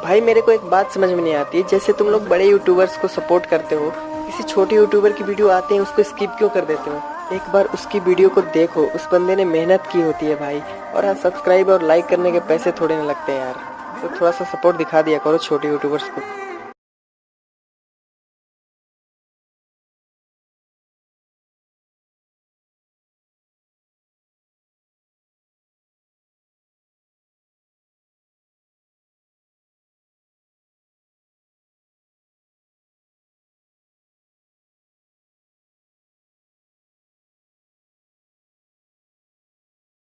भाई मेरे को एक बात समझ में नहीं आती है, जैसे तुम लोग बड़े यूट्यूबर्स को सपोर्ट करते हो, किसी छोटे यूट्यूबर की वीडियो आते हैं उसको स्किप क्यों कर देते हो? एक बार उसकी वीडियो को देखो, उस बंदे ने मेहनत की होती है भाई। और हाँ, सब्सक्राइब और लाइक करने के पैसे थोड़े ना लगते हैं यार, तो थोड़ा सा सपोर्ट दिखा दिया करो छोटे यूट्यूबर्स को।